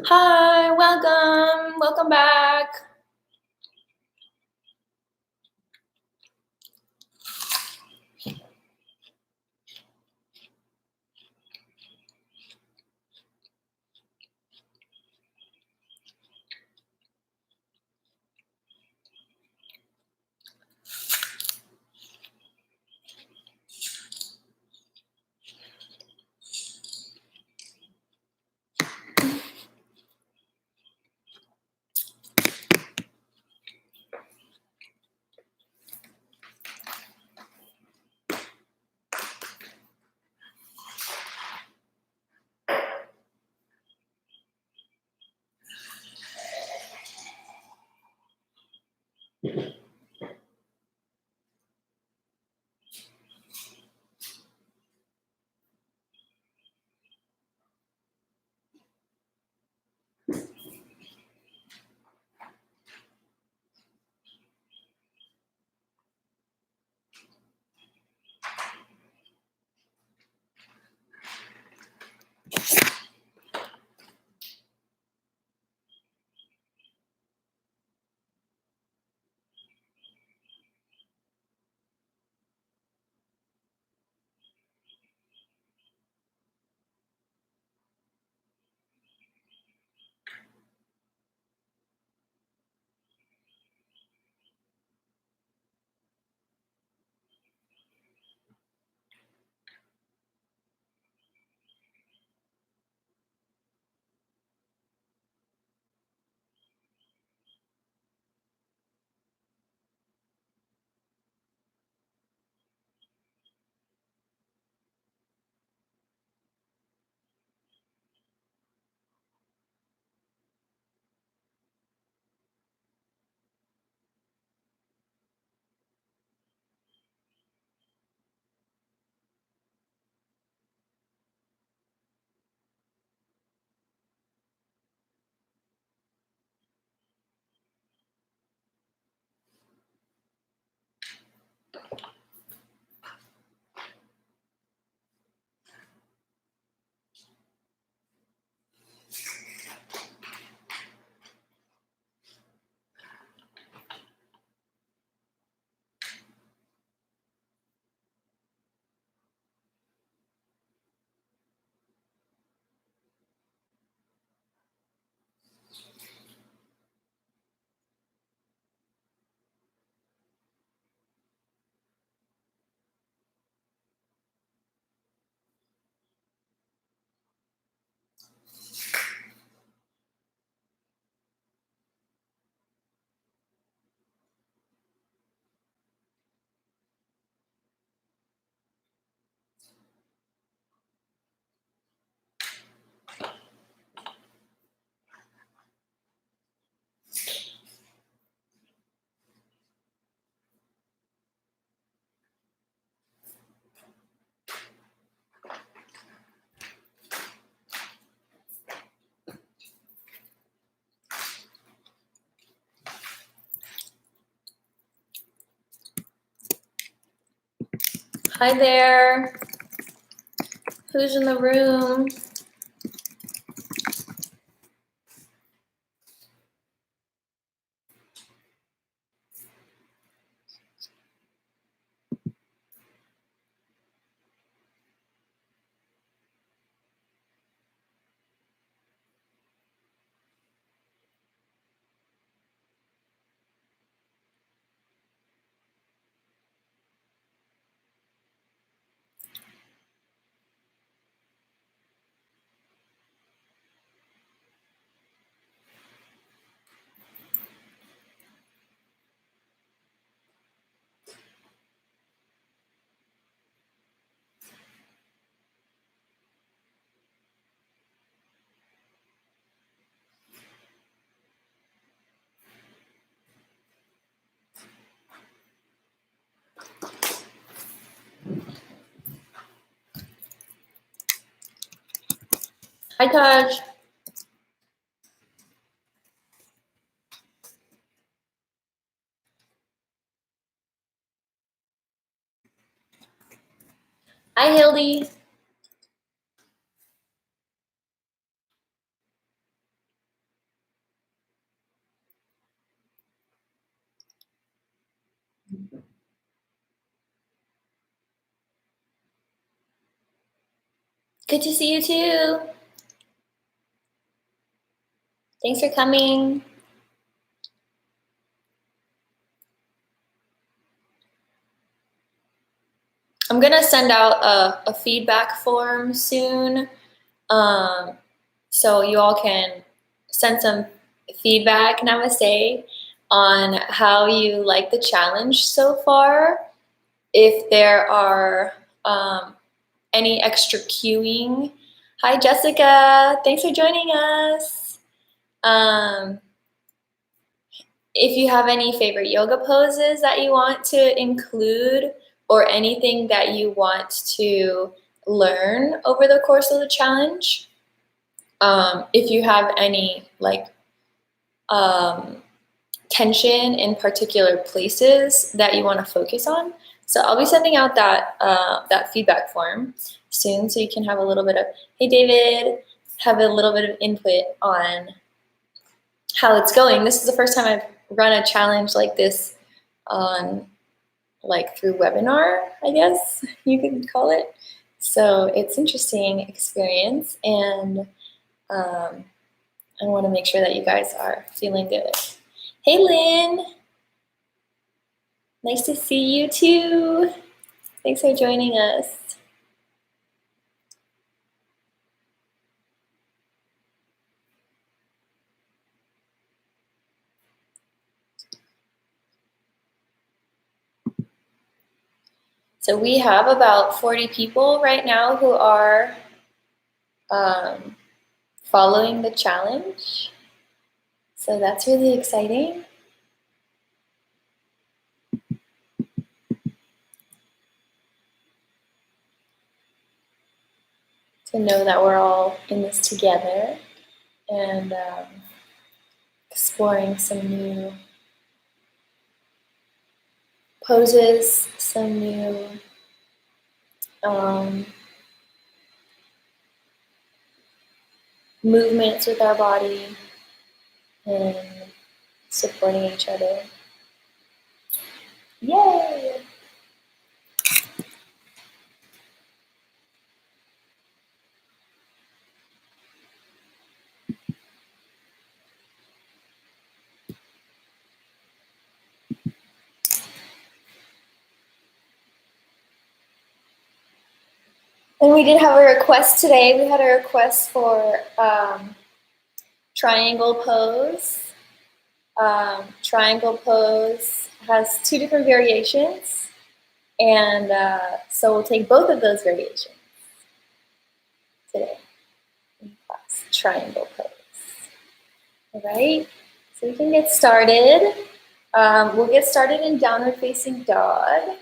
Hi, welcome back. Hi there. Who's in the room? Hi, Taj. Hi, Hildy. Good to see you too. Thanks for coming. I'm gonna send out a feedback form soon, so you all can send some feedback, namaste, on how you like the challenge so far. If there are any extra cueing. Hi, Jessica. Thanks for joining us. If you have any favorite yoga poses that you want to include or anything that you want to learn over the course of the challenge, if you have any tension in particular places that you want to focus on. So I'll be sending out that feedback form soon, so you can have a little bit of, hey David, have a little bit of input on how it's going. This is the first time I've run a challenge like this on through webinar, I guess you could call it. So it's interesting experience, and I want to make sure that you guys are feeling good. Hey Lynn, nice to see you too. Thanks for joining us. So we have about 40 people right now who are following the challenge. So that's really exciting. To know that we're all in this together and exploring some new poses, some new movements with our body, and supporting each other. Yay! And we did have a request today. We had a request for triangle pose. Triangle pose has 2 different variations, and so we'll take both of those variations today in class. Triangle pose. All right, so we can get started. We'll get started in downward facing dog.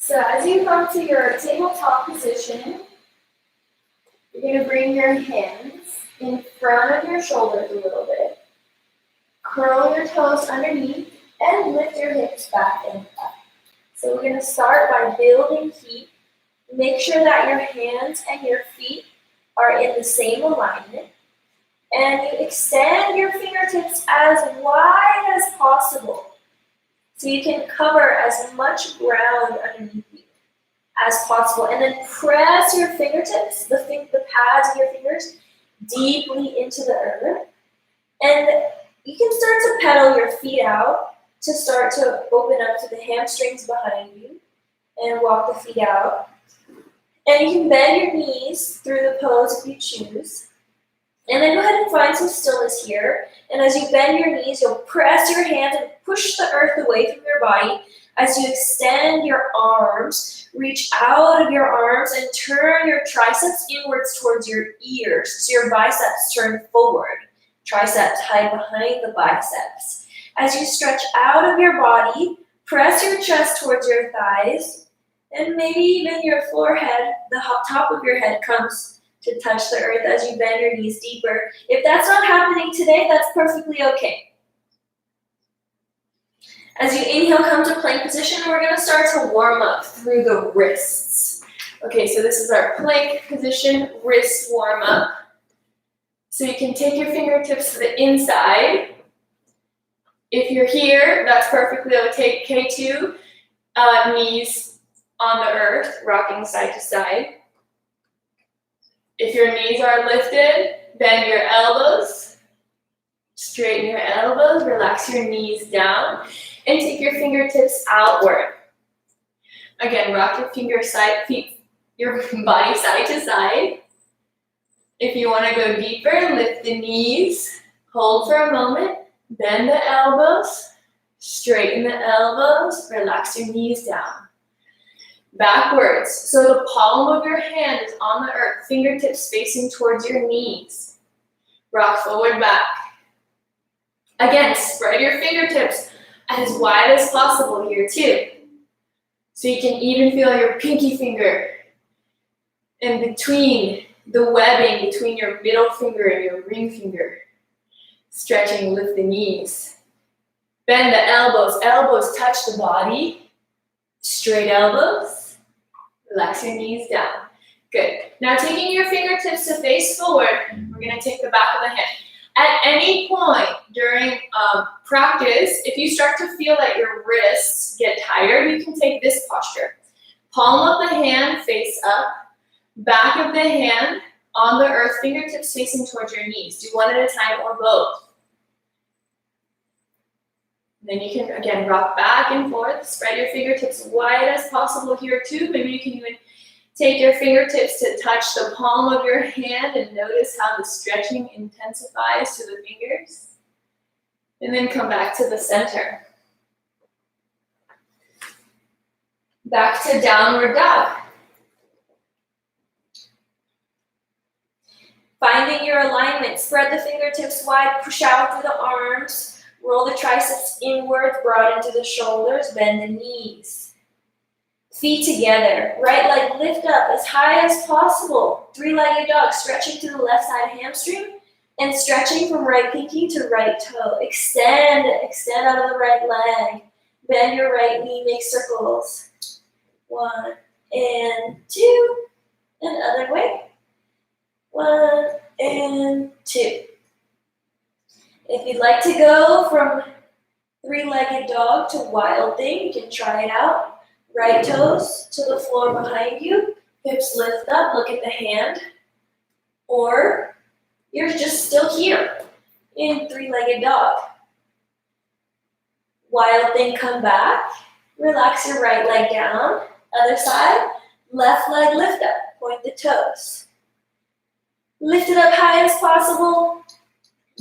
So as you come to your tabletop position, you're going to bring your hands in front of your shoulders a little bit. Curl your toes underneath and lift your hips back and up. So we're going to start by building heat. Make sure that your hands and your feet are in the same alignment. And you extend your fingertips as wide as possible, so you can cover as much ground underneath you as possible. And then press your fingertips, the pads of your fingers, deeply into the earth. And you can start to pedal your feet out to start to open up to the hamstrings behind you and walk the feet out. And you can bend your knees through the pose if you choose. And then go ahead and find some stillness here. And as you bend your knees, you'll press your hands and push the earth away from your body. As you extend your arms, reach out of your arms and turn your triceps inwards towards your ears. So your biceps turn forward. Triceps hide behind the biceps. As you stretch out of your body, press your chest towards your thighs. And maybe even your forehead, the top of your head comes to touch the earth as you bend your knees deeper. If that's not happening today, that's perfectly okay. As you inhale, come to plank position, we're going to start to warm up through the wrists. Okay, so this is our plank position, wrist warm up. So you can take your fingertips to the inside. If you're here, that's perfectly okay too. Knees on the earth, rocking side to side. If your knees are lifted, bend your elbows. Straighten your elbows, relax your knees down, and take your fingertips outward. Again, rock your body side to side. If you want to go deeper, lift the knees, hold for a moment, bend the elbows, straighten the elbows, relax your knees down. Backwards, so the palm of your hand is on the earth, fingertips facing towards your knees. Rock forward, back. Again, spread your fingertips as wide as possible here too. So you can even feel your pinky finger in between the webbing between your middle finger and your ring finger. Stretching, lift the knees. Bend the elbows. Elbows touch the body. Straight elbows. Relax your knees down. Good. Now taking your fingertips to face forward, we're going to take the back of the hand. At any point during practice, if you start to feel that your wrists get tired, you can take this posture. Palm of the hand face up, back of the hand on the earth, fingertips facing towards your knees. Do one at a time or both. Then you can, again, rock back and forth. Spread your fingertips wide as possible here too. Maybe you can even take your fingertips to touch the palm of your hand and notice how the stretching intensifies to the fingers. And then come back to the center. Back to downward dog. Finding your alignment, spread the fingertips wide, push out through the arms, roll the triceps inward, broad into the shoulders, bend the knees. Feet together, right leg lift up as high as possible. Three-legged dog, stretching to the left side hamstring and stretching from right pinky to right toe. Extend out of the right leg. Bend your right knee, make circles. 1 and 2, and other way. 1 and 2. If you'd like to go from three-legged dog to wild thing, you can try it out. Right toes to the floor behind you, hips lift up, look at the hand. Or you're just still here in three-legged dog. Wild thing, come back. Relax your right leg down. Other side, left leg lift up, point the toes. Lift it up high as possible,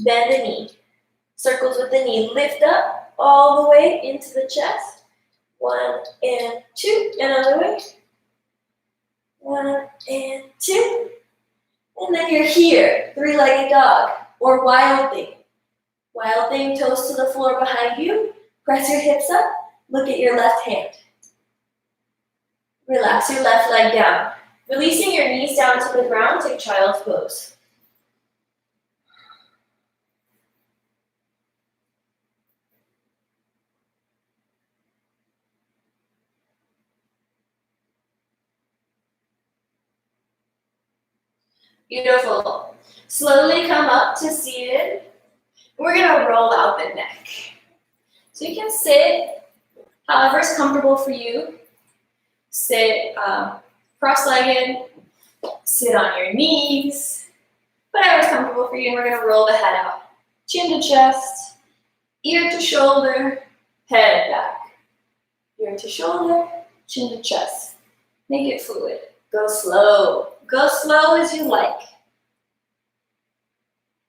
bend the knee. Circles with the knee, lift up all the way into the chest. 1 and 2, another way. 1 and 2. And then you're here, three-legged dog or wild thing. Wild thing, toes to the floor behind you. Press your hips up, look at your left hand. Relax your left leg down. Releasing your knees down to the ground, take child's pose. Beautiful. Slowly come up to seated. We're going to roll out the neck. So you can sit however is comfortable for you. Sit cross-legged, sit on your knees, whatever is comfortable for you, and we're going to roll the head out. Chin to chest, ear to shoulder, head back. Ear to shoulder, chin to chest. Make it fluid. Go slow. Go slow as you like.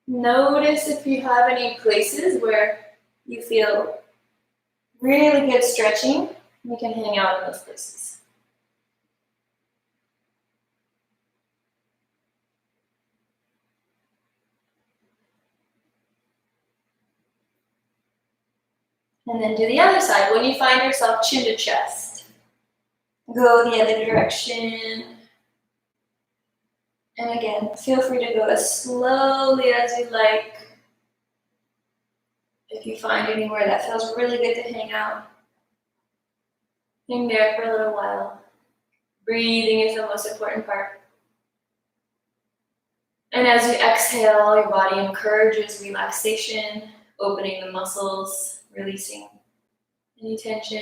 Notice if you have any places where you feel really good stretching. You can hang out in those places. And then do the other side. When you find yourself chin to chest, go the other direction. And again, feel free to go as slowly as you like. If you find anywhere that feels really good to hang out, hang there for a little while. Breathing is the most important part. And as you exhale, your body encourages relaxation, opening the muscles, releasing any tension.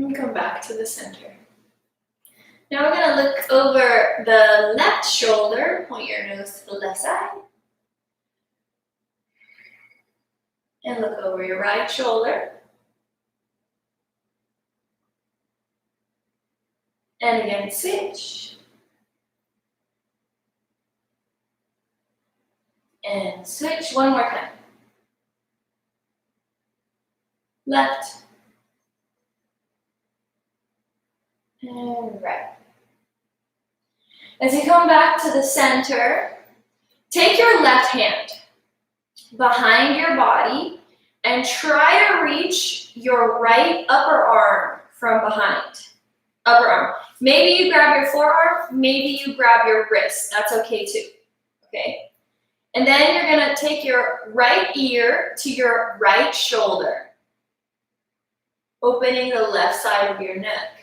And come back to the center. Now we're going to look over the left shoulder. Point your nose to the left side. And look over your right shoulder. And again, switch. And switch one more time. Left. And right. As you come back to the center, take your left hand behind your body and try to reach your right upper arm from behind. Upper arm. Maybe you grab your forearm, maybe you grab your wrist. That's okay too. Okay? And then you're going to take your right ear to your right shoulder, opening the left side of your neck.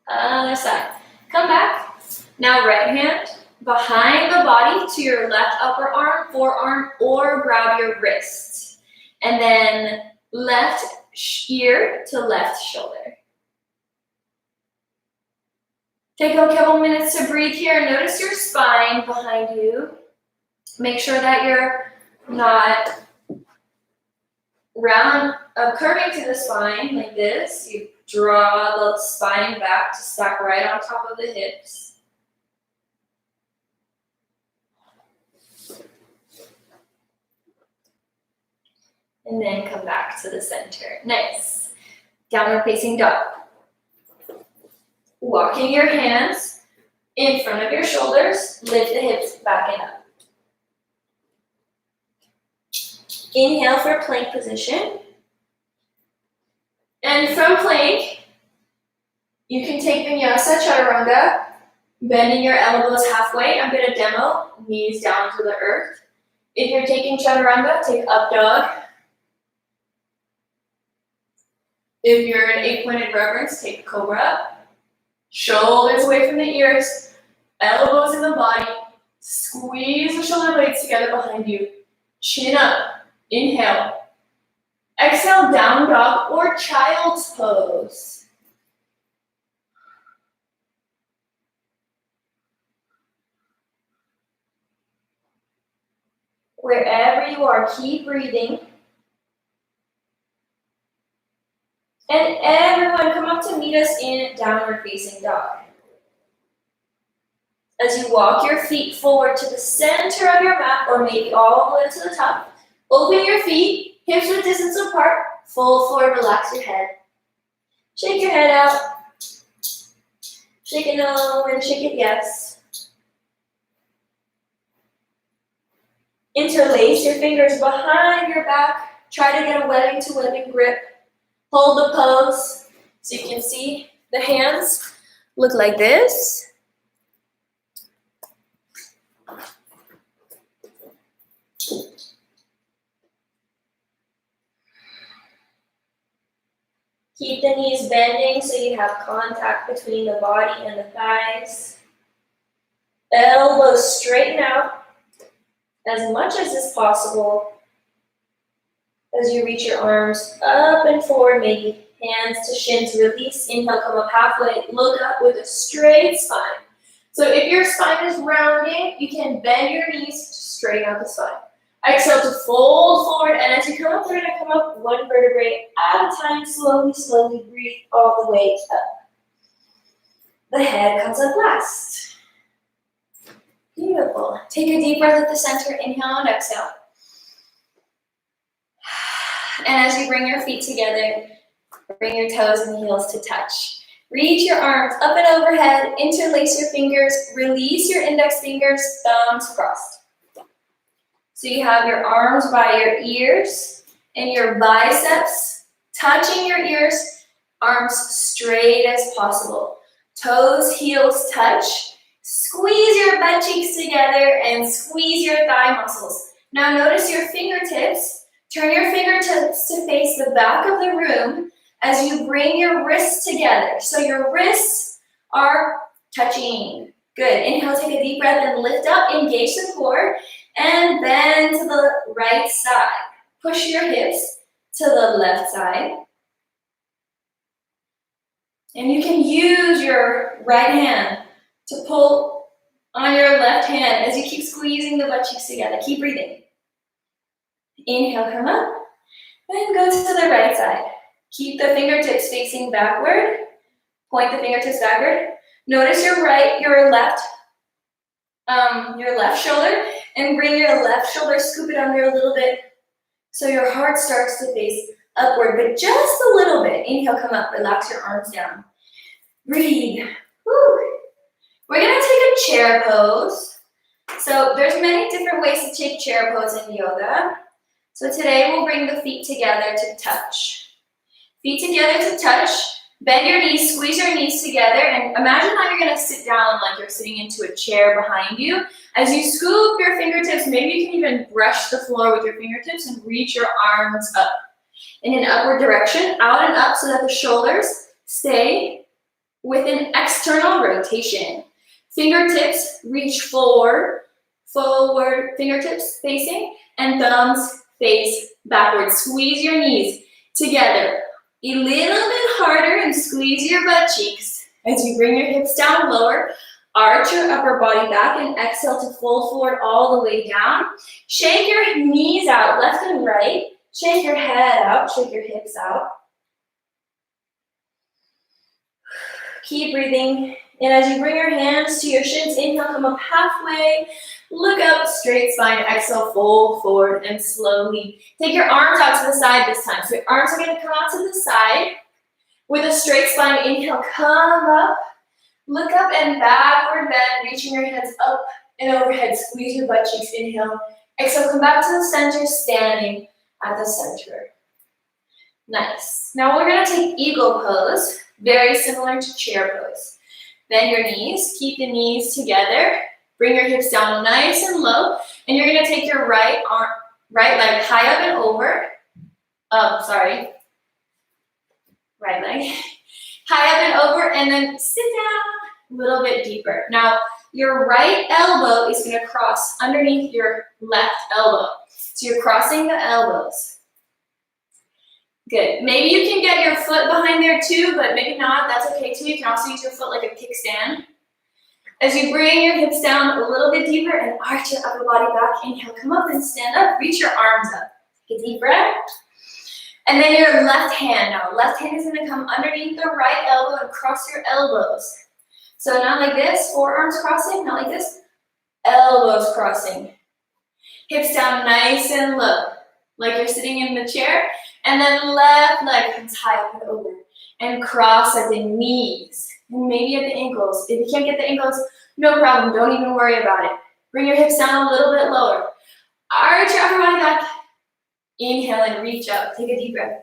Other side. Come back. Now right hand behind the body to your left upper arm, forearm, or grab your wrist. And then left ear to left shoulder. Take a couple minutes to breathe here. Notice your spine behind you. Make sure that you're not curving to the spine like this. You draw the spine back to stack right on top of the hips. And then come back to the center. Nice. Downward facing dog. Walking your hands in front of your shoulders. Lift the hips back and up. Inhale for plank position. And from plank, you can take Vinyasa Chaturanga, bending your elbows halfway. I'm going to demo knees down to the earth. If you're taking Chaturanga, take up dog. If you're in 8-pointed reverence, take Cobra. Shoulders away from the ears, elbows in the body. Squeeze the shoulder blades together behind you. Chin up. Inhale. Exhale, down dog or child's pose. Wherever you are, keep breathing. And everyone, come up to meet us in downward facing dog. As you walk your feet forward to the center of your mat, or maybe all the way to the top, open your feet, hips width distance apart, fold forward, relax your head. Shake your head out. Shake it no and shake it yes. Interlace your fingers behind your back. Try to get a webbing to webbing grip. Hold the pose so you can see the hands look like this. Keep the knees bending so you have contact between the body and the thighs. Elbows straighten out as much as is possible as you reach your arms up and forward, maybe hands to shins, release. Inhale, come up halfway, look up with a straight spine. So if your spine is rounding, you can bend your knees to straighten out the spine. Exhale to fold forward, and as you come up, we're going to come up one vertebrae at a time. Slowly, slowly breathe all the way up. The head comes up last. Beautiful. Take a deep breath at the center. Inhale and exhale. And as you bring your feet together, bring your toes and heels to touch. Reach your arms up and overhead. Interlace your fingers. Release your index fingers, thumbs crossed. So you have your arms by your ears and your biceps touching your ears, arms straight as possible. Toes, heels touch. Squeeze your butt cheeks together and squeeze your thigh muscles. Now notice your fingertips Turn your fingertips to face the back of the room as you bring your wrists together. So your wrists are touching. Good. Inhale, take a deep breath and lift up, engage the core, and bend to the right side. Push your hips to the left side. And you can use your right hand to pull on your left hand as you keep squeezing the butt cheeks together. Keep breathing. Inhale, come up, and go to the right side. Keep the fingertips facing backward. Point the fingertips backward. Notice your left shoulder, and bring your left shoulder, scoop it under a little bit so your heart starts to face upward, but just a little bit. Inhale, come up, relax your arms down. Breathe. Woo. We're gonna take a chair pose. So there's many different ways to take chair pose in yoga. So today we'll bring the feet together to touch. Feet together to touch. Bend your knees, squeeze your knees together, and imagine how you're gonna sit down like you're sitting into a chair behind you. As you scoop your fingertips, maybe you can even brush the floor with your fingertips and reach your arms up in an upward direction, out and up so that the shoulders stay with an external rotation. Fingertips reach forward, fingertips facing, and thumbs face backwards. Squeeze your knees together a little bit harder and squeeze your butt cheeks as you bring your hips down lower. Arch your upper body back and exhale to fold forward all the way down. Shake your knees out left and right. Shake your head out, shake your hips out. Keep breathing. And as you bring your hands to your shins, inhale, come up halfway. Look up, straight spine, exhale, fold forward, and slowly take your arms out to the side this time. So your arms are gonna come out to the side. With a straight spine, inhale, come up. Look up and backward bend, reaching your hands up and overhead. Squeeze your butt cheeks, inhale. Exhale, come back to the center, standing at the center. Nice. Now we're gonna take eagle pose, very similar to chair pose. Bend your knees, keep the knees together. Bring your hips down nice and low, and you're gonna take your right leg high up and over. Right leg. High up and over, and then sit down a little bit deeper. Now, your right elbow is gonna cross underneath your left elbow. So you're crossing the elbows. Good. Maybe you can get your foot behind there too, but maybe not, that's okay too. You can also use your foot like a kickstand. As you bring your hips down a little bit deeper and arch your upper body back, inhale, come up and stand up, reach your arms up. Take a deep breath. And then your left hand, now left hand is gonna come underneath the right elbow and cross your elbows. So not like this, forearms crossing, not like this, elbows crossing. Hips down nice and low, like you're sitting in the chair. And then left leg comes high up and over. And cross at the knees, and maybe at the ankles. If you can't get the ankles, no problem, don't even worry about it. Bring your hips down a little bit lower. Arch your upper body back. Inhale and reach up, take a deep breath.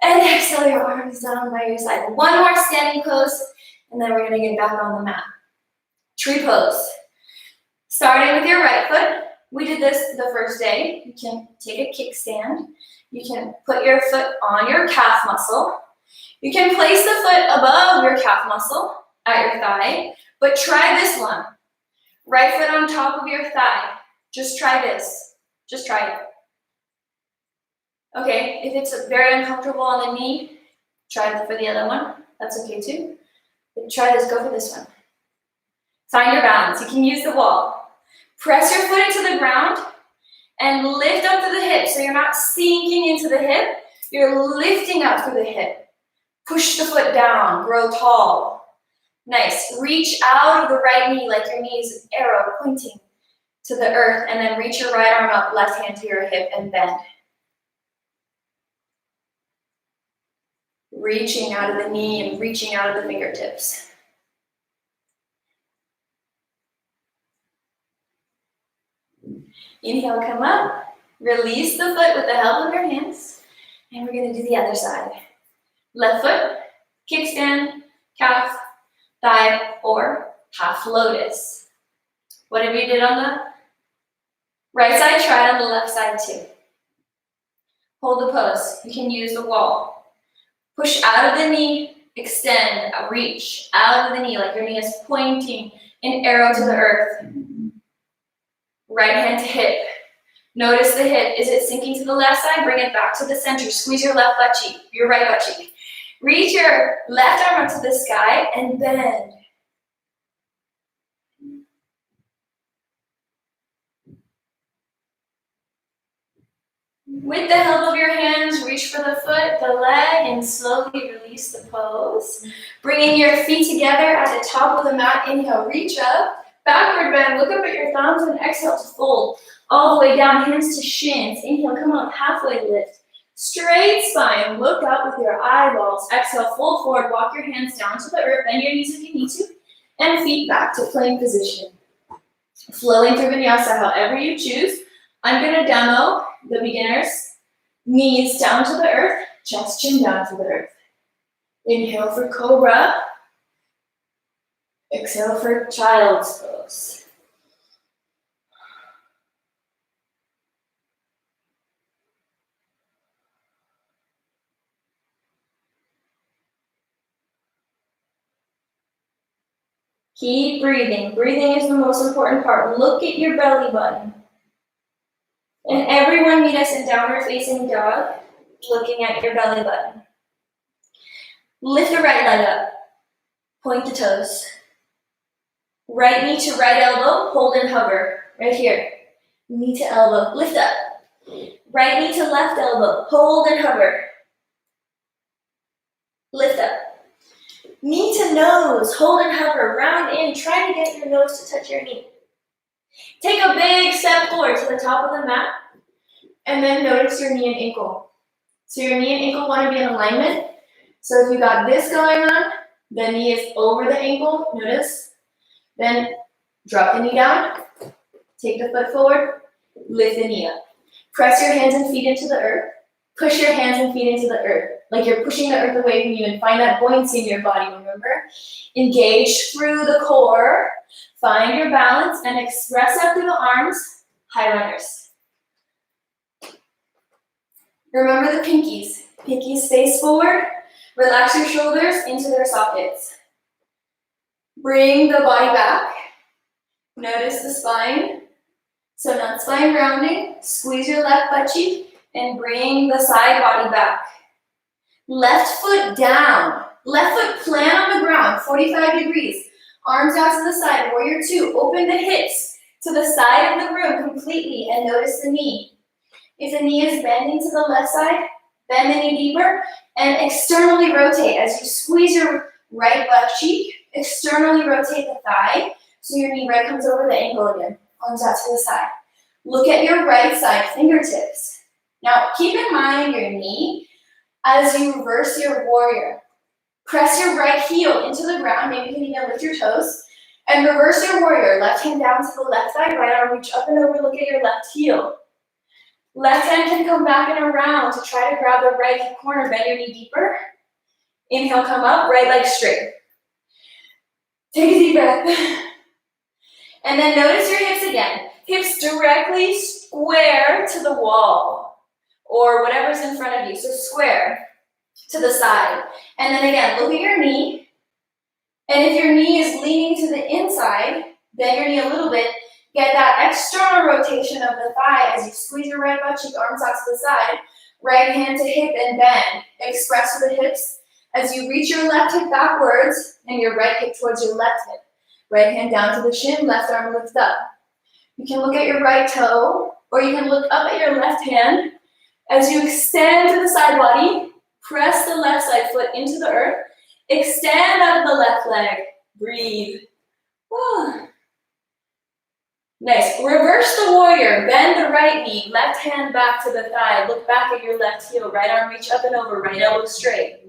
And exhale your arms down by your side. One more standing pose, and then we're gonna get back on the mat. Tree pose. Starting with your right foot. We did this the first day. You can take a kickstand. You can put your foot on your calf muscle. You can place the foot above your calf muscle at your thigh, but try this one. Right foot on top of your thigh. Just try this. Just try it. Okay, if it's very uncomfortable on the knee, try it for the other one. That's okay too. But try this, go for this one. Find your balance. You can use the wall. Press your foot into the ground and lift up to the hip. So you're not sinking into the hip, you're lifting up through the hip. Push the foot down, grow tall. Nice. Reach out of the right knee like your knee is an arrow pointing to the earth, and then reach your right arm up, left hand to your hip, and bend. Reaching out of the knee and reaching out of the fingertips. Inhale, come up. Release the foot with the help of your hands. And we're going to do the other side. Left foot, kickstand, calf, thigh, or half lotus. Whatever you did on the right side, try it on the left side too. Hold the pose. You can use the wall. Push out of the knee, extend, reach out of the knee like your knee is pointing an arrow to the earth. Right hand to hip. Notice the hip. Is it sinking to the left side? Bring it back to the center. Squeeze your left butt cheek, your right butt cheek. Reach your left arm up to the sky and bend. With the help of your hands, reach for the foot, the leg, and slowly release the pose. Bringing your feet together at the top of the mat. Inhale, reach up. Backward bend. Look up at your thumbs and exhale to fold. All the way down, hands to shins. Inhale, come up, halfway lift. Straight spine. Look up with your eyeballs. Exhale, fold forward. Walk your hands down to the earth. Bend your knees if you need to. And feet back to plank position. Flowing through vinyasa however you choose. I'm going to demo the beginners. Knees down to the earth. Chest, chin down to the earth. Inhale for cobra. Exhale for child's pose. Keep breathing. Breathing is the most important part. Look at your belly button. And everyone meet us in downward facing dog, looking at your belly button. Lift the right leg up. Point the toes. Right knee to right elbow, hold and hover. Right here. Knee to elbow, lift up. Right knee to left elbow, hold and hover. Lift up. Knee to nose, hold and hover, round in, try to get your nose to touch your knee. Take a big step forward to the top of the mat, and then notice your knee and ankle. So your knee and ankle want to be in alignment. So if you got this going on, the knee is over the ankle, notice. Then drop the knee down, take the foot forward, lift the knee up. Press your hands and feet into the earth. Push your hands and feet into the earth, like you're pushing the earth away from you, and find that buoyancy in your body, remember? Engage through the core, find your balance, and express out through the arms, high runners. Remember the pinkies. Pinkies face forward, relax your shoulders into their sockets. Bring the body back, notice the spine, so not spine rounding, squeeze your left butt cheek, and bring the side body back. Left foot down. Left foot plant on the ground, 45 degrees. Arms out to the side, warrior two. Open the hips to the side of the room completely and notice the knee. If the knee is bending to the left side, bend the knee deeper and externally rotate. As you squeeze your right butt cheek, externally rotate the thigh so your knee right comes over the ankle again. Arms out to the side. Look at your right side fingertips. Now, keep in mind your knee as you reverse your warrior. Press your right heel into the ground, maybe you can even lift your toes, and reverse your warrior. Left hand down to the left side, right arm reach up and over, look at your left heel. Left hand can come back and around to try to grab the right hip corner, bend your knee deeper. Inhale, come up, right leg straight. Take a deep breath. And then notice your hips again. Hips directly square to the wall, or whatever's in front of you, so square to the side. And then again, look at your knee, and if your knee is leaning to the inside, bend your knee a little bit, get that external rotation of the thigh as you squeeze your right butt cheek, arms out to the side, right hand to hip and bend. Express with the hips as you reach your left hip backwards and your right hip towards your left hip. Right hand down to the shin, left arm lift up. You can look at your right toe, or you can look up at your left hand. As you extend to the side body, press the left side foot into the earth, extend out of the left leg, breathe. Nice, reverse the warrior, bend the right knee, left hand back to the thigh, look back at your left heel, right arm reach up and over, right elbow straight.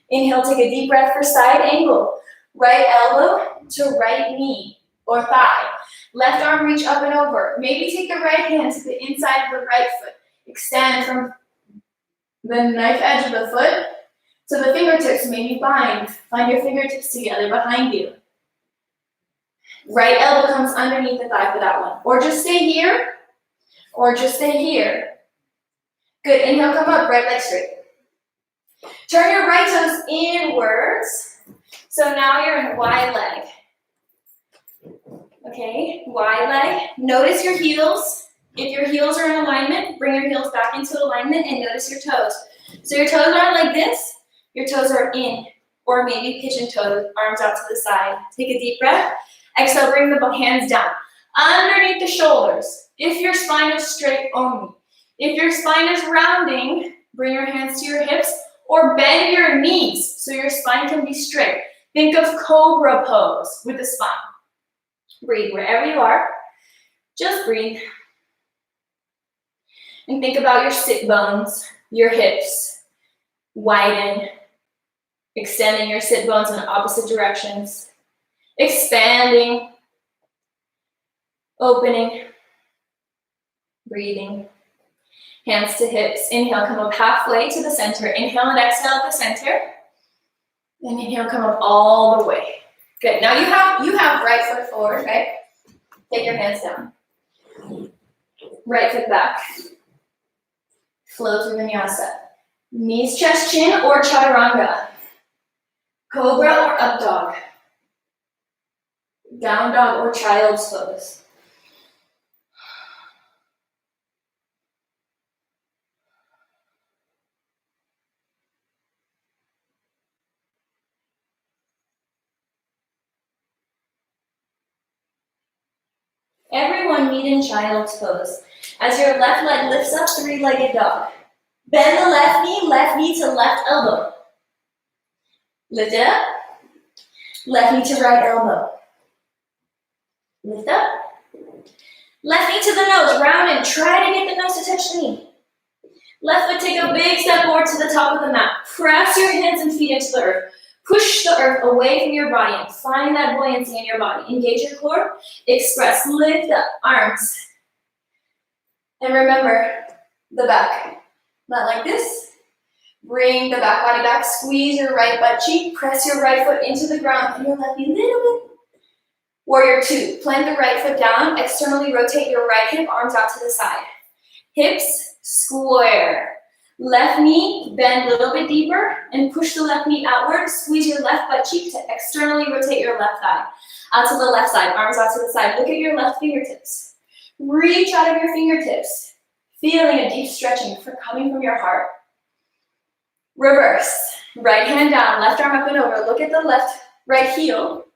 Inhale, take a deep breath for side angle, right elbow to right knee or thigh. Left arm reach up and over, maybe take the right hand to the inside of the right foot. Extend from the knife edge of the foot to the fingertips. Maybe find your fingertips together behind you. Right elbow comes underneath the thigh for that one. Or just stay here, or just stay here. Good, inhale, come up, right leg straight. Turn your right toes inwards. So now you're in wide leg. Okay, wide leg. Notice your heels. If your heels are in alignment, bring your heels back into alignment and notice your toes. So your toes aren't like this, your toes are in, or maybe pigeon toes, arms out to the side. Take a deep breath. Exhale, bring the hands down. Underneath the shoulders. If your spine is straight, only. If your spine is rounding, bring your hands to your hips or bend your knees so your spine can be straight. Think of cobra pose with the spine. Breathe wherever you are. Just breathe. And think about your sit bones, your hips. Widen. Extending your sit bones in opposite directions. Expanding. Opening. Breathing. Hands to hips. Inhale, come up halfway to the center. Inhale and exhale at the center. And inhale, come up all the way. Good. Now you have right foot forward, right? Take your hands down. Right foot back. Flow through vinyasa. Knees, chest, chin, or chaturanga. Cobra or up dog. Down dog or child's pose. Everyone meet in child's pose. As your left leg lifts up, three-legged dog. Bend the left knee to left elbow. Lift it up. Left knee to right elbow. Lift up. Left knee to the nose, round and try to get the nose to touch the knee. Left foot, take a big step forward to the top of the mat. Press your hands and feet into the earth. Push the earth away from your body and find that buoyancy in your body. Engage your core. Express. Lift up. Arms. And remember the back. Not like this. Bring the back body back. Squeeze your right butt cheek. Press your right foot into the ground. And your left knee a little bit. Warrior two. Plant the right foot down. Externally rotate your right hip. Arms out to the side. Hips square. Left knee, bend a little bit deeper and push the left knee outward. Squeeze your left butt cheek to externally rotate your left thigh. Out to the left side, arms out to the side. Look at your left fingertips. Reach out of your fingertips. Feeling a deep stretching coming from your heart. Reverse. Right hand down, left arm up and over. Look at the left, right heel.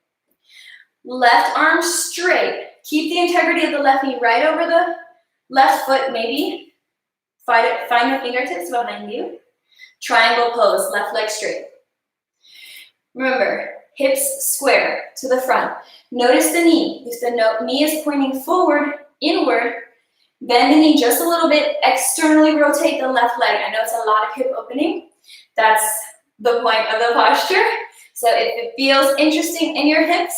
Left arm straight. Keep the integrity of the left knee right over the left foot, maybe. Find the fingertips behind you. Triangle pose, left leg straight. Remember, hips square to the front. Notice the knee. If the knee is pointing forward, inward, bend the knee just a little bit. Externally rotate the left leg. I know it's a lot of hip opening. That's the point of the posture. So if it feels interesting in your hips,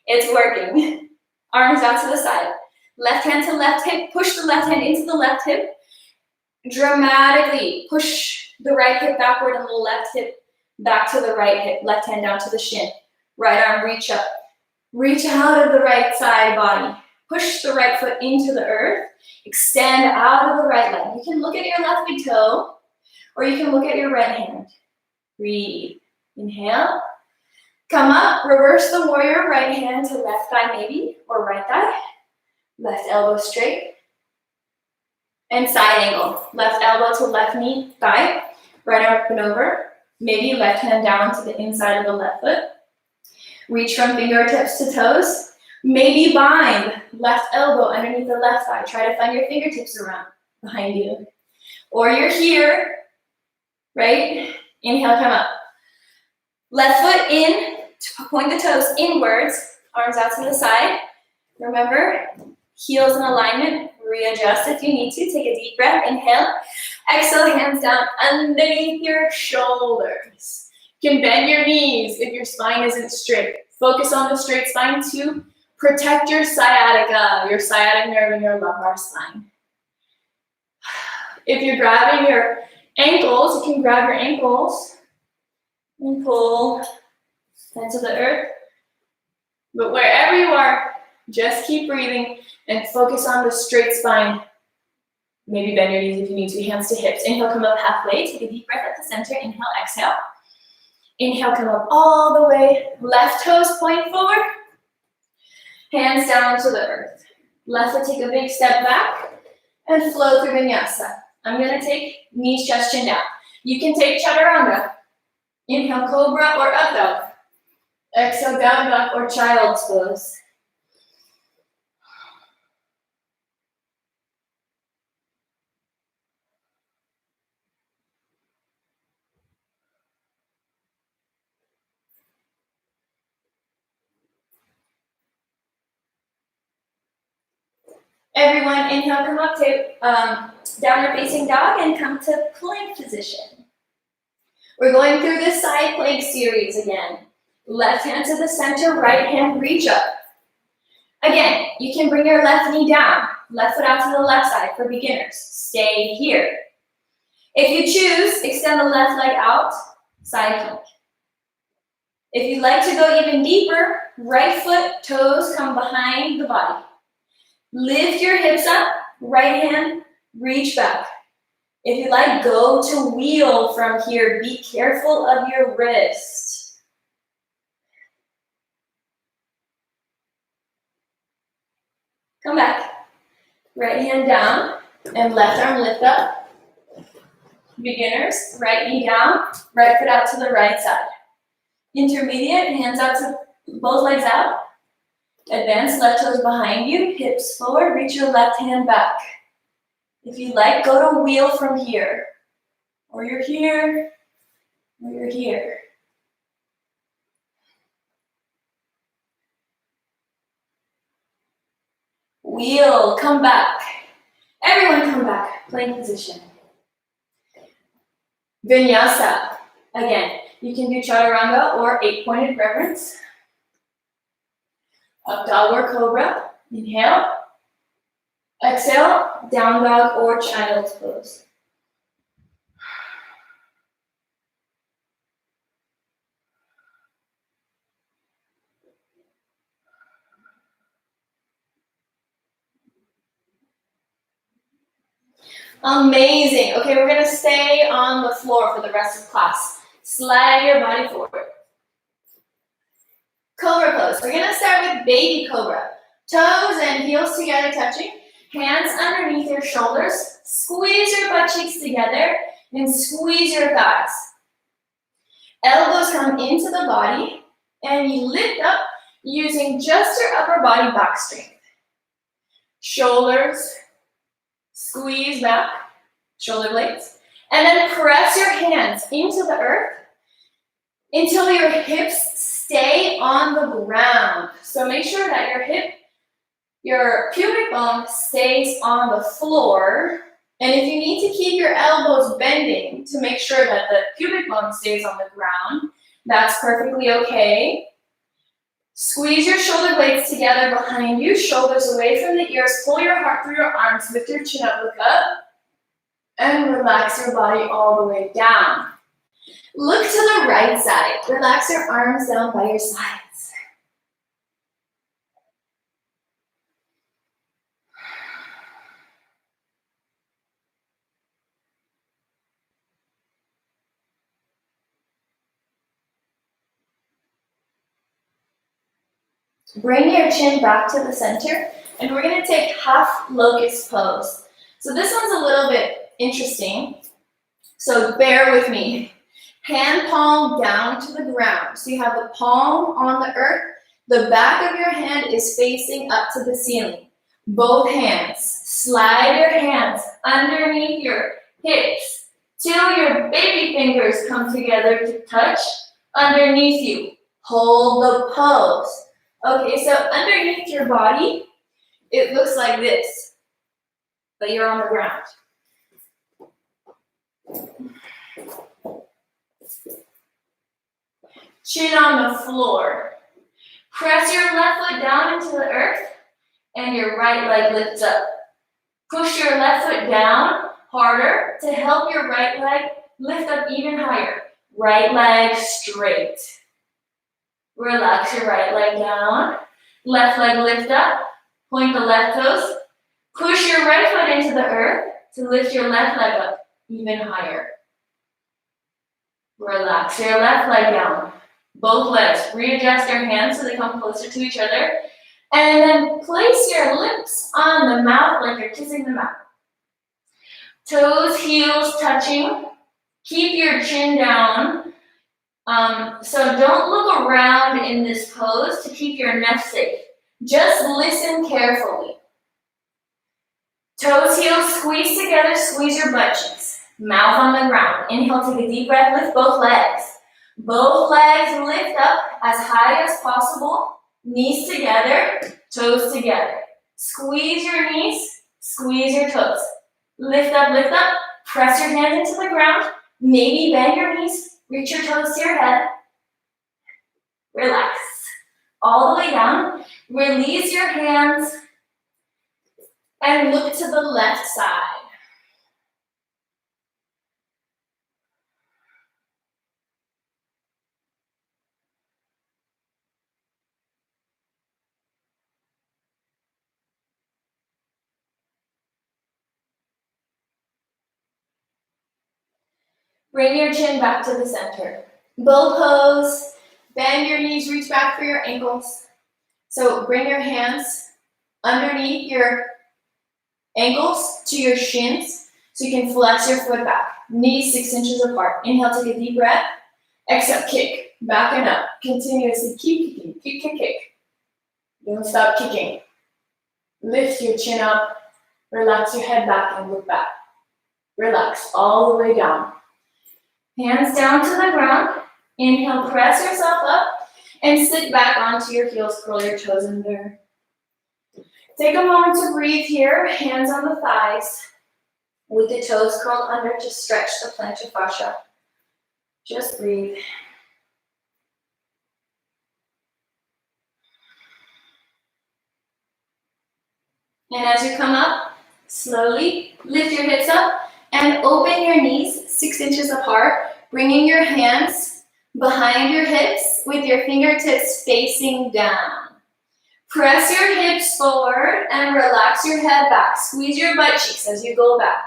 it's working. Arms out to the side. Left hand to left hip. Push the left hand into the left hip. Dramatically push the right hip backward and the left hip back to the right hip. Left hand down to the shin. Right arm reach up. Reach out of the right side body. Push the right foot into the earth. Extend out of the right leg. You can look at your left big toe or you can look at your right hand. Breathe. Inhale. Come up. Reverse the warrior. Right hand to left thigh maybe or right thigh. Left elbow straight. And side angle, left elbow to left knee, thigh, right arm up and over. Maybe left hand down to the inside of the left foot. Reach from fingertips to toes. Maybe bind left elbow underneath the left thigh. Try to find your fingertips around behind you. Or you're here, right? Inhale, come up. Left foot in, point the toes inwards, arms out to the side. Remember, heels in alignment. Readjust if you need to. Take a deep breath. Inhale. Exhale, hands down underneath your shoulders. You can bend your knees if your spine isn't straight. Focus on the straight spine to protect your sciatica, your sciatic nerve in your lumbar spine. If you're grabbing your ankles, you can grab your ankles and pull into the earth. But wherever you are, just keep breathing and focus on the straight spine. Maybe bend your knees if you need to, hands to hips. Inhale, come up halfway, take a deep breath at the center, inhale, exhale. Inhale, come up all the way, left toes point forward, hands down to the earth. Left foot, take a big step back, and flow through vinyasa. I'm gonna take knees, chest, chin down. You can take chaturanga. Inhale, cobra or up dog. Exhale, down dog or child's pose. Everyone, inhale, come up to downward facing dog and come to plank position. We're going through this side plank series again. Left hand to the center, right hand reach up. Again, you can bring your left knee down, left foot out to the left side for beginners. Stay here. If you choose, extend the left leg out, side plank. If you'd like to go even deeper, right foot, toes come behind the body. Lift your hips up, right hand, reach back. If you like, go to wheel from here. Be careful of your wrist. Come back. Right hand down and left arm lift up. Beginners, right knee down, right foot out to the right side. Intermediate, hands out to both legs out. Advance, left toes behind you, hips forward, reach your left hand back. If you like, go to wheel from here. Or you're here, or you're here. Wheel, come back. Everyone come back, plank position. Vinyasa. Again, you can do chaturanga or 8-pointed reverence. Up dog or cobra. Inhale. Exhale, down dog or child's pose. Amazing. Okay, we're gonna stay on the floor for the rest of class. Slide your body forward. Cobra pose. We're gonna start with baby cobra. Toes and heels together touching. Hands underneath your shoulders. Squeeze your butt cheeks together and squeeze your thighs. Elbows come into the body and you lift up using just your upper body back strength. Shoulders, squeeze back, shoulder blades, and then press your hands into the earth until your hips stay on the ground. So make sure that your pubic bone stays on the floor. And if you need to keep your elbows bending to make sure that the pubic bone stays on the ground, that's perfectly okay. Squeeze your shoulder blades together behind you, shoulders away from the ears, pull your heart through your arms, lift your chin up, look up, and relax your body all the way down. Look to the right side. Relax your arms down by your sides. Bring your chin back to the center, and we're going to take half locust pose. So this one's a little bit interesting, so bear with me. Hand palm down to the ground. So you have the palm on the earth, the back of your hand is facing up to the ceiling. Both hands, slide your hands underneath your hips till your baby fingers come together to touch underneath you. Hold the pose. Okay, so underneath your body, it looks like this, but you're on the ground. Chin on the floor. Press your left foot down into the earth, and your right leg lifts up. Push your left foot down harder to help your right leg lift up even higher. Right leg straight. Relax your right leg down. Left leg lift up. Point the left toes. Push your right foot into the earth to lift your left leg up even higher. Relax your left leg down. Both legs. Readjust your hands so they come closer to each other. And then place your lips on the mouth like you're kissing the mouth. Toes, heels touching. Keep your chin down. So don't look around in this pose to keep your neck safe. Just listen carefully. Toes, heels, squeeze together, squeeze your butt cheeks. Mouth on the ground. Inhale, take a deep breath, lift both legs. Both legs lift up as high as possible. Knees together, toes together. Squeeze your knees, squeeze your toes. Lift up, press your hands into the ground. Maybe bend your knees, reach your toes to your head. Relax. All the way down. Release your hands and look to the left side. Bring your chin back to the center. Bow pose. Bend your knees, reach back for your ankles. So bring your hands underneath your ankles to your shins so you can flex your foot back. Knees 6 inches apart. Inhale, take a deep breath. Exhale, kick. Back and up. Continuously keep kicking. Kick, kick, kick. Don't stop kicking. Lift your chin up. Relax your head back and look back. Relax all the way down. Hands down to the ground. Inhale, press yourself up and sit back onto your heels. Curl your toes under. Take a moment to breathe here. Hands on the thighs. With the toes curled under to stretch the plantar fascia. Just breathe. And as you come up, slowly lift your hips up and open your knees 6 inches apart, bringing your hands behind your hips with your fingertips facing down. Press your hips forward and relax your head back. Squeeze your butt cheeks as you go back.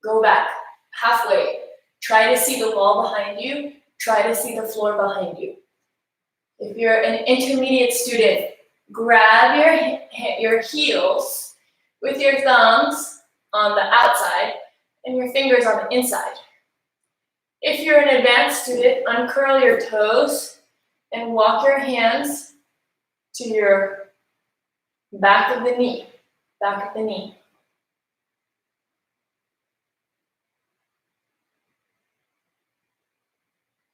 Go back, halfway. Try to see the wall behind you. Try to see the floor behind you. If you're an intermediate student, grab your heels with your thumbs on the outside and your fingers on the inside. If you're an advanced student, uncurl your toes and walk your hands to your back of the knee. Back of the knee.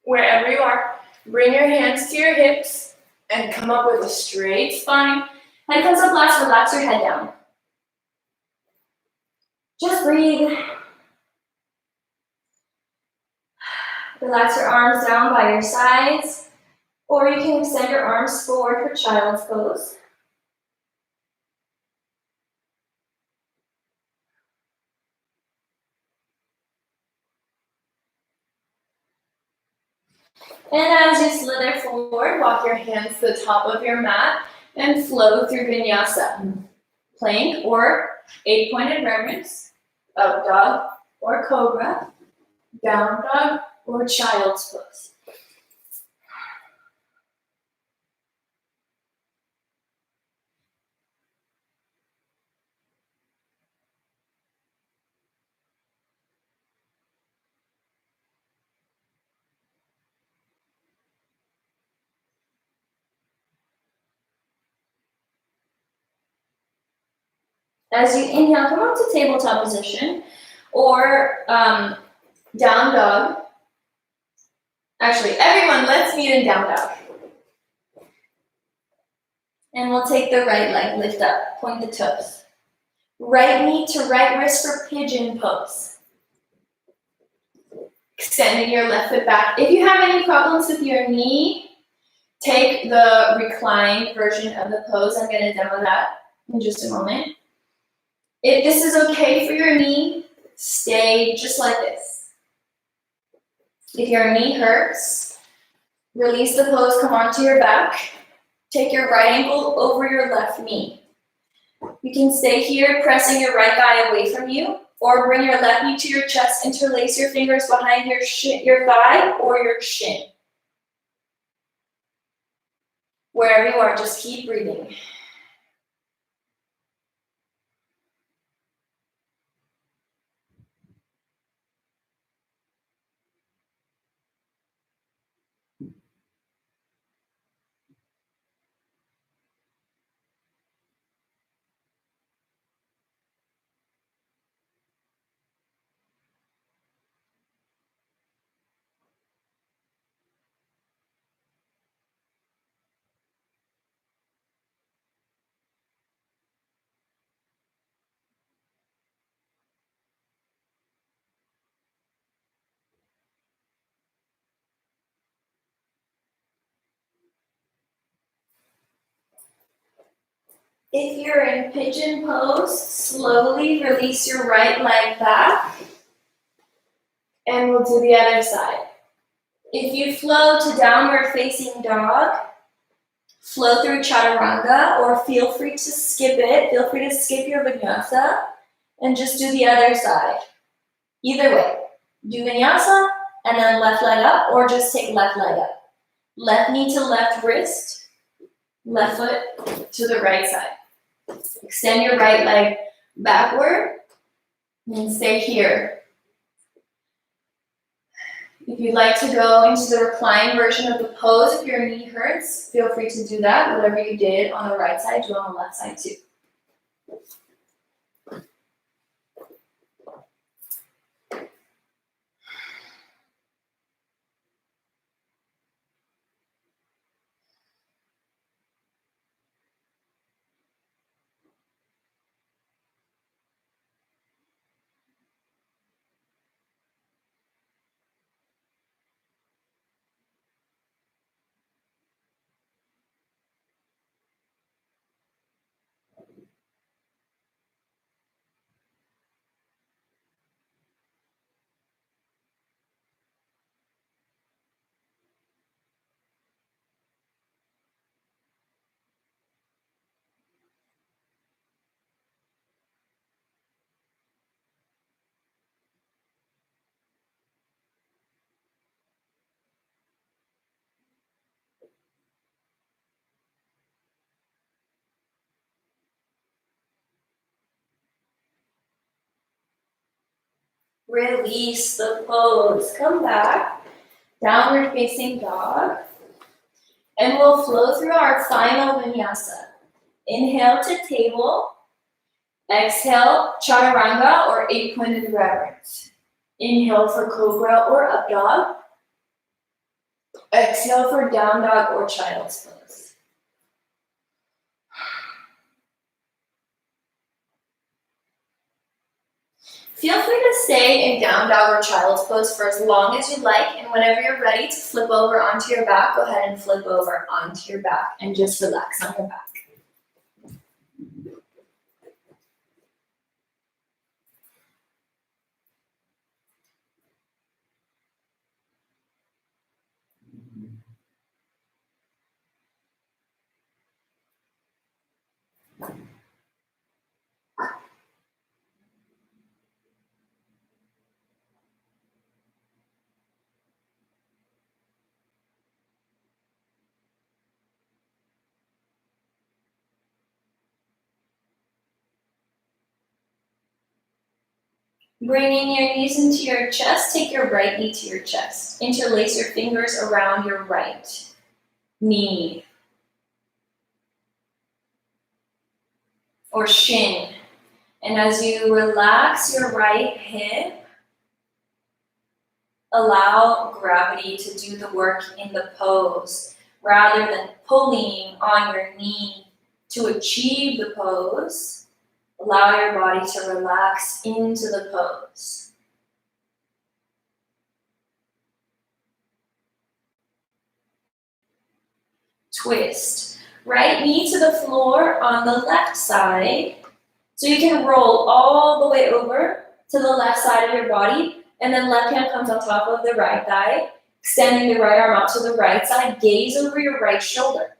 Wherever you are, bring your hands to your hips and come up with a straight spine. Head comes up last, relax your head down. Just breathe. Relax your arms down by your sides, or you can extend your arms forward for child's pose. And as you slither forward, walk your hands to the top of your mat and flow through vinyasa. Plank or 8-pointed reverence, up dog or cobra, down dog or child's pose. As you inhale, come up to tabletop position or down dog. Actually, everyone, let's meet in down dog. And we'll take the right leg, lift up, point the toes. Right knee to right wrist for pigeon pose. Extending your left foot back. If you have any problems with your knee, take the reclined version of the pose. I'm going to demo that in just a moment. If this is okay for your knee, stay just like this. If your knee hurts, release the pose, come onto your back. Take your right ankle over your left knee. You can stay here, pressing your right thigh away from you, or bring your left knee to your chest, interlace your fingers behind your thigh or your shin. Wherever you are, just keep breathing. If you're in pigeon pose, slowly release your right leg back, and we'll do the other side. If you flow to downward facing dog, flow through chaturanga, or feel free to skip it. Feel free to skip your vinyasa and just do the other side. Either way, do vinyasa and then left leg up, or just take left leg up. Left knee to left wrist, left foot to the right side. Extend your right leg backward and stay here. If you'd like to go into the reclined version of the pose, if your knee hurts, feel free to do that. Whatever you did on the right side, do on the left side too. Release the pose. Come back, downward facing dog. And we'll flow through our final vinyasa. Inhale to table. Exhale, chaturanga or 8-pointed reverence. Inhale for cobra or up dog. Exhale for down dog or child's pose. Feel free to stay in down dog or child's pose for as long as you like, and whenever you're ready to flip over onto your back, go ahead and flip over onto your back and just relax on your back. Bringing your knees into your chest, take your right knee to your chest. Interlace your fingers around your right knee or shin. And as you relax your right hip, allow gravity to do the work in the pose rather than pulling on your knee to achieve the pose. Allow your body to relax into the pose. Twist. Right knee to the floor on the left side. So you can roll all the way over to the left side of your body, and then left hand comes on top of the right thigh, extending the right arm out to the right side. Gaze over your right shoulder.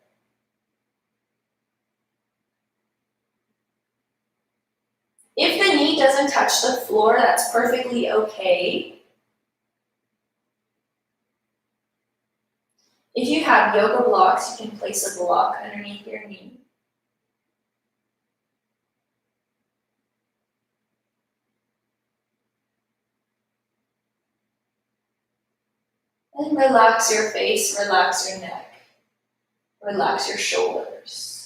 doesn't touch the floor, that's perfectly okay. If you have yoga blocks, you can place a block underneath your knee. And relax your face, relax your neck, relax your shoulders.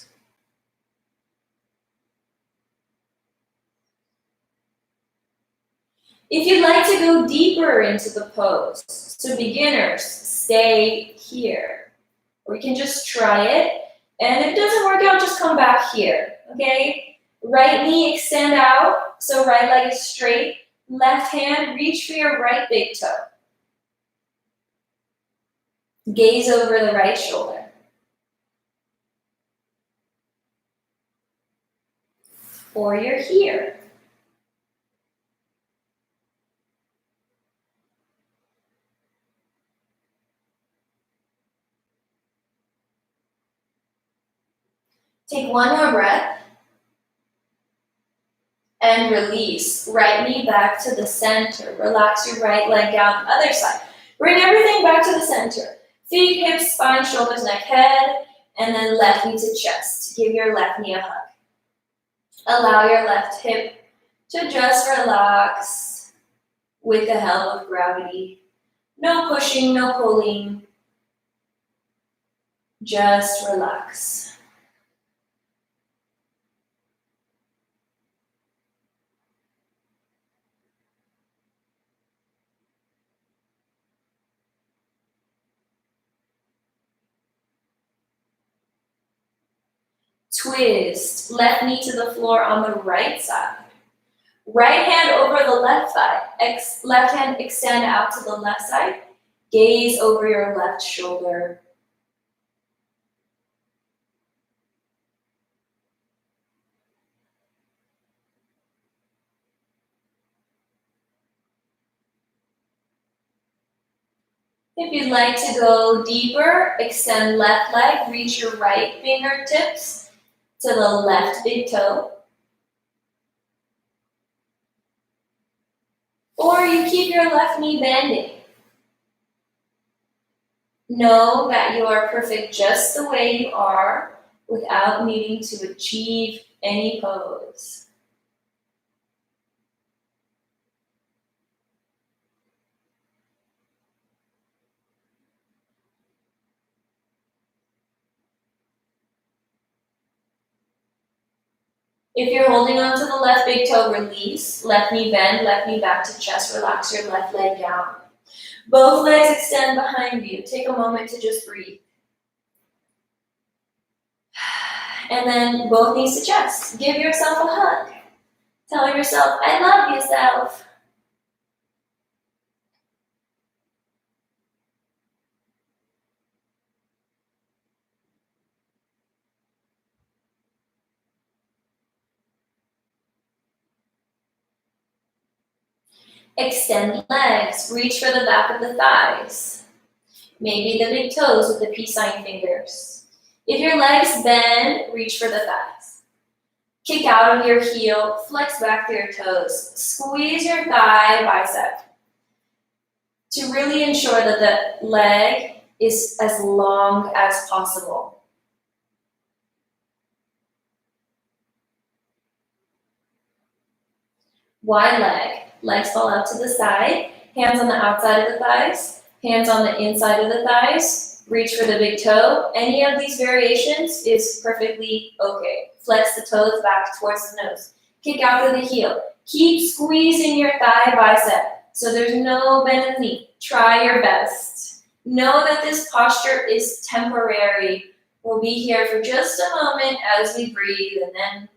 If you'd like to go deeper into the pose, so beginners, stay here. Or you can just try it, and if it doesn't work out, just come back here, okay? Right knee extend out, so right leg is straight. Left hand, reach for your right big toe. Gaze over the right shoulder. Or you're here. Take one more breath. And release. Right knee back to the center. Relax your right leg down the other side. Bring everything back to the center. Feet, hips, spine, shoulders, neck, head. And then left knee to chest. Give your left knee a hug. Allow your left hip to just relax with the help of gravity. No pushing, no pulling. Just relax. Twist. Left knee to the floor on the right side. Right hand over the left side. Left hand extend out to the left side. Gaze over your left shoulder. If you'd like to go deeper, extend left leg, reach your right fingertips to the left big toe. Or you keep your left knee bending. Know that you are perfect just the way you are without needing to achieve any pose. If you're holding on to the left big toe, release. Left knee bend, left knee back to chest. Relax your left leg down. Both legs extend behind you. Take a moment to just breathe. And then both knees to chest. Give yourself a hug. Tell yourself, I love yourself. Extend legs. Reach for the back of the thighs. Maybe the big toes with the peace sign fingers. If your legs bend, reach for the thighs. Kick out of your heel, flex back to your toes. Squeeze your thigh bicep to really ensure that the leg is as long as possible. Wide leg. Legs fall out to the side. Hands on the outside of the thighs. Hands on the inside of the thighs. Reach for the big toe. Any of these variations is perfectly okay. Flex the toes back towards the nose. Kick out of the heel. Keep squeezing your thigh bicep so there's no bend in the knee. Try your best. Know that this posture is temporary. We'll be here for just a moment as we breathe, and then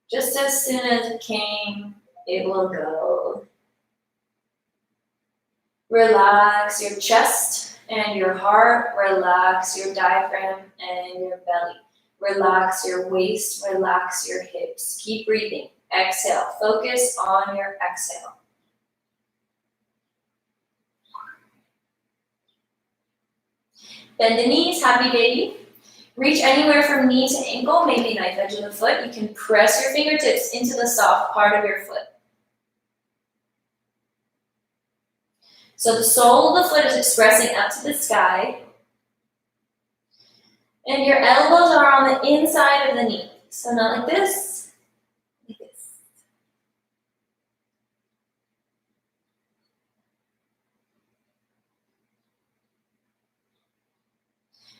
just as soon as it came, it will go. Relax your chest and your heart. Relax your diaphragm and your belly. Relax your waist. Relax your hips. Keep breathing. Exhale. Focus on your exhale. Bend the knees. Happy baby. Reach anywhere from knee to ankle, maybe knife edge of the foot. You can press your fingertips into the soft part of your foot. So the sole of the foot is expressing up to the sky. And your elbows are on the inside of the knee. So not like this, like this.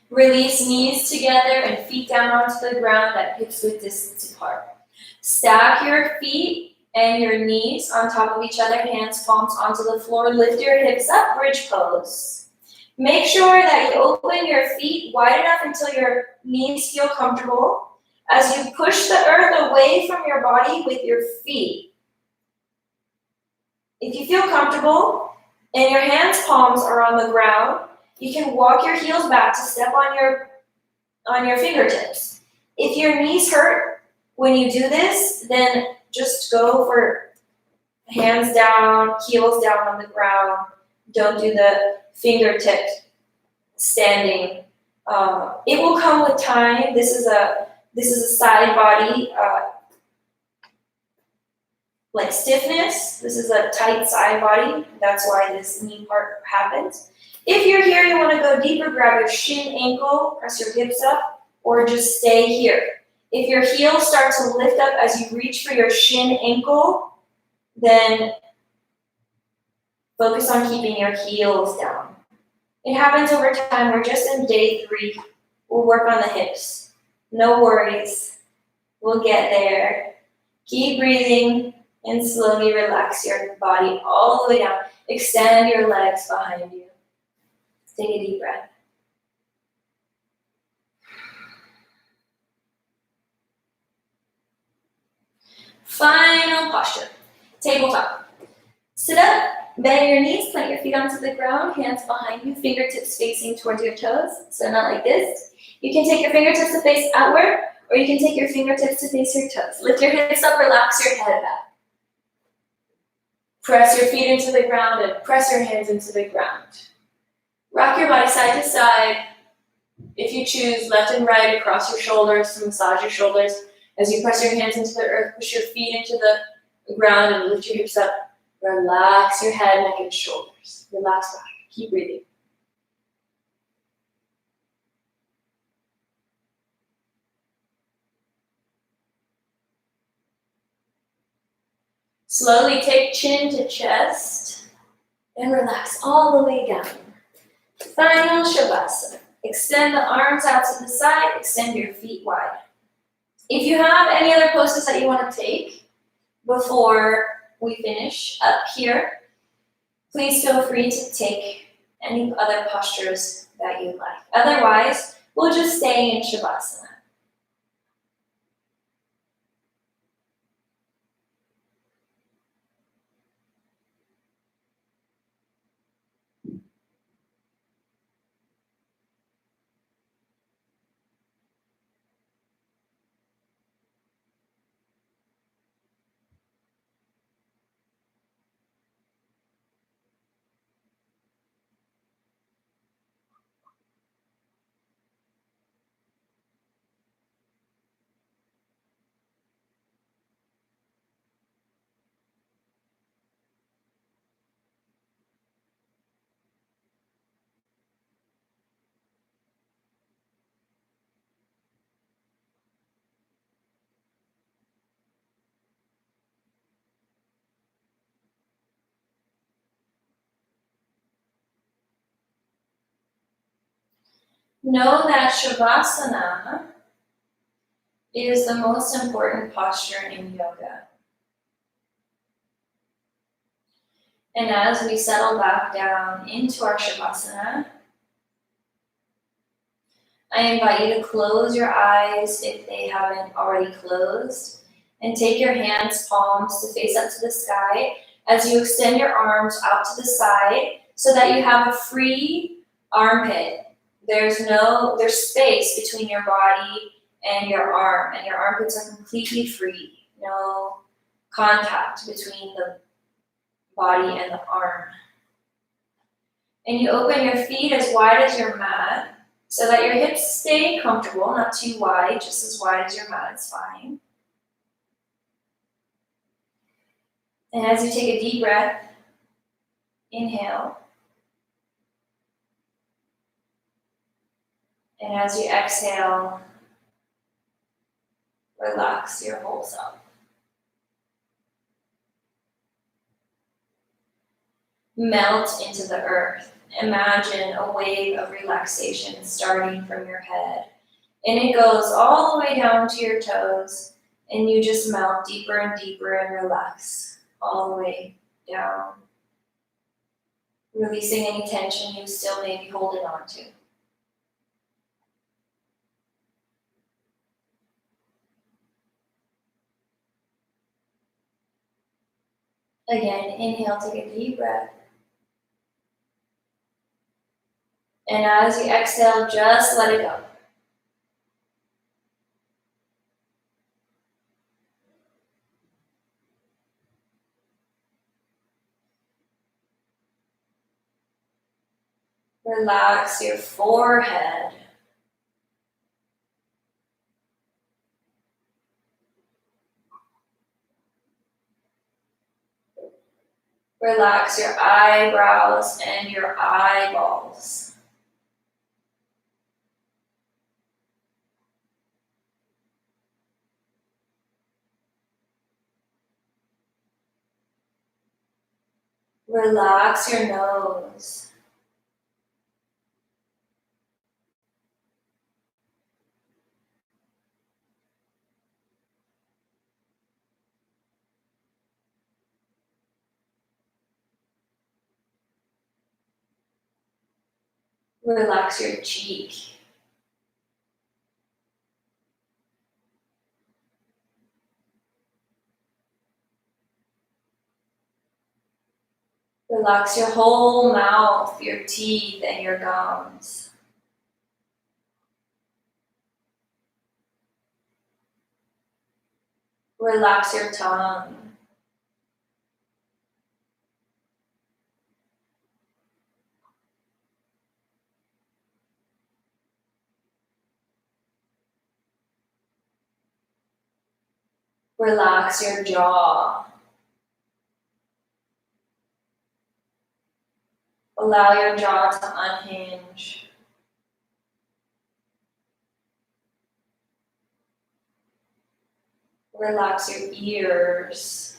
Release knees together and feet down onto the ground at hips width distance apart. Stack your feet and your knees on top of each other, hands, palms onto the floor. Lift your hips up, bridge pose. Make sure that you open your feet wide enough until your knees feel comfortable as you push the earth away from your body with your feet. If you feel comfortable and your hands, palms are on the ground, you can walk your heels back to step on your fingertips. If your knees hurt when you do this, then just go for hands down, heels down on the ground. Don't do the fingertip standing. It will come with time. This is a side body like stiffness. This is a tight side body. That's why this knee part happens. If you're here, you want to go deeper, grab your shin, ankle, press your hips up, or just stay here. If your heels start to lift up as you reach for your shin, ankle, then focus on keeping your heels down. It happens over time. We're just in day 3. We'll work on the hips. No worries. We'll get there. Keep breathing and slowly relax your body all the way down. Extend your legs behind you. Take a deep breath. Final posture. Tabletop. Sit up, bend your knees, plant your feet onto the ground, hands behind you, fingertips facing towards your toes, so not like this. You can take your fingertips to face outward, or you can take your fingertips to face your toes. Lift your hips up, relax your head back. Press your feet into the ground and press your hands into the ground. Rock your body side to side. If you choose, left and right across your shoulders to massage your shoulders. As you press your hands into the earth, push your feet into the ground and lift your hips up. Relax your head, neck, and shoulders. Relax back. Keep breathing. Slowly take chin to chest and relax all the way down. Final Shavasana. Extend the arms out to the side, extend your feet wide. If you have any other poses that you want to take before we finish up here, please feel free to take any other postures that you like. Otherwise, we'll just stay in Shavasana. Know that Shavasana is the most important posture in yoga. And as we settle back down into our Shavasana, I invite you to close your eyes if they haven't already closed, and take your hands, palms to face up to the sky as you extend your arms out to the side so that you have a free armpit. There's space between your body and your arm, and your armpits are completely free. No contact between the body and the arm. And you open your feet as wide as your mat so that your hips stay comfortable, not too wide, just as wide as your mat is fine. And as you take a deep breath, inhale And as you exhale, relax your whole self. Melt into the earth. Imagine a wave of relaxation starting from your head. And it goes all the way down to your toes. And you just melt deeper and deeper and relax all the way down. Releasing any tension you still may be holding on to. Again, inhale, take a deep breath. And as you exhale, just let it go. Relax your forehead. Relax your eyebrows and your eyeballs. Relax your nose. Relax your cheek. Relax your whole mouth, your teeth, and your gums. Relax your tongue. Relax your jaw. Allow your jaw to unhinge. Relax your ears.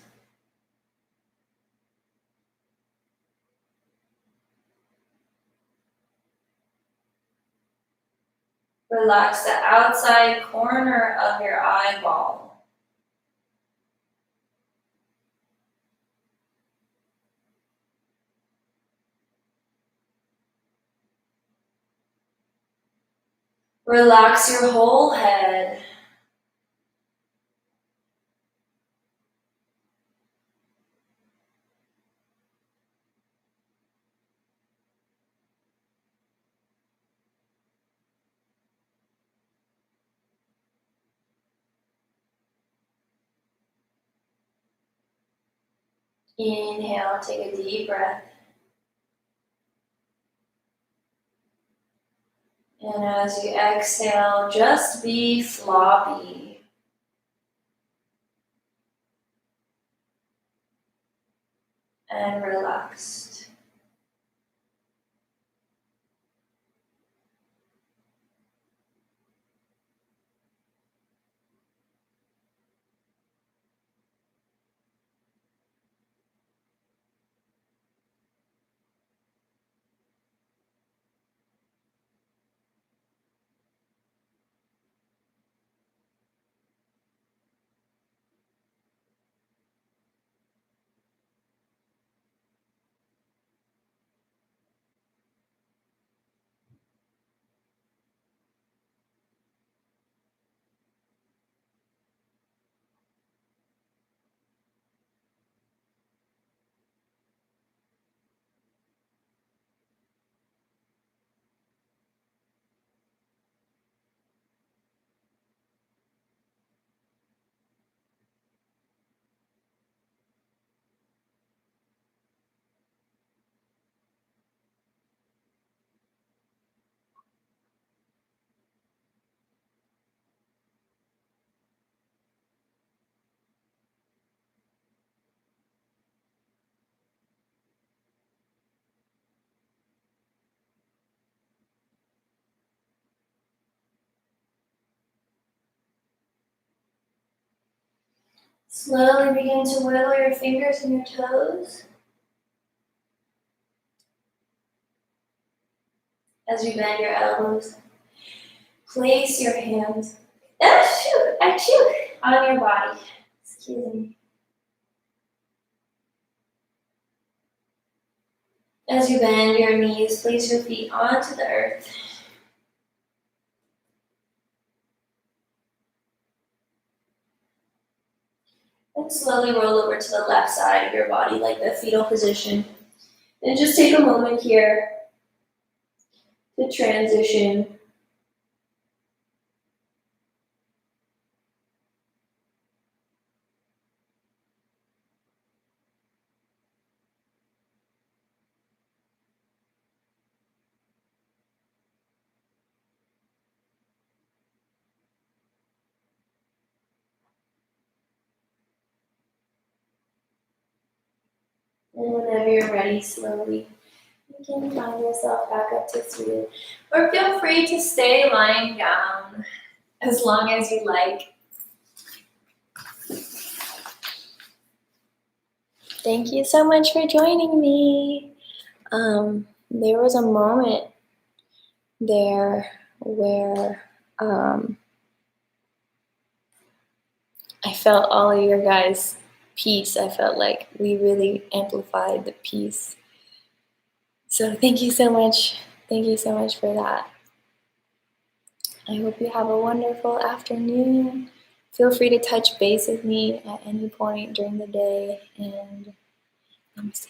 Relax the outside corner of your eyeball. Relax your whole head. Inhale, take a deep breath. And as you exhale, just be floppy. And relaxed. Slowly begin to wiggle your fingers and your toes as you bend your elbows. Place your hands on your body. Excuse me. As you bend your knees, place your feet onto the earth. And slowly roll over to the left side of your body, like the fetal position. And just take a moment here to transition. And whenever you're ready, slowly, you can find yourself back up to seated. Or feel free to stay lying down as long as you like. Thank you so much for joining me. There was a moment there where I felt all of your guys' peace. I felt like we really amplified the peace. So thank you so much. Thank you so much for that. I hope you have a wonderful afternoon. Feel free to touch base with me at any point during the day, and namaste.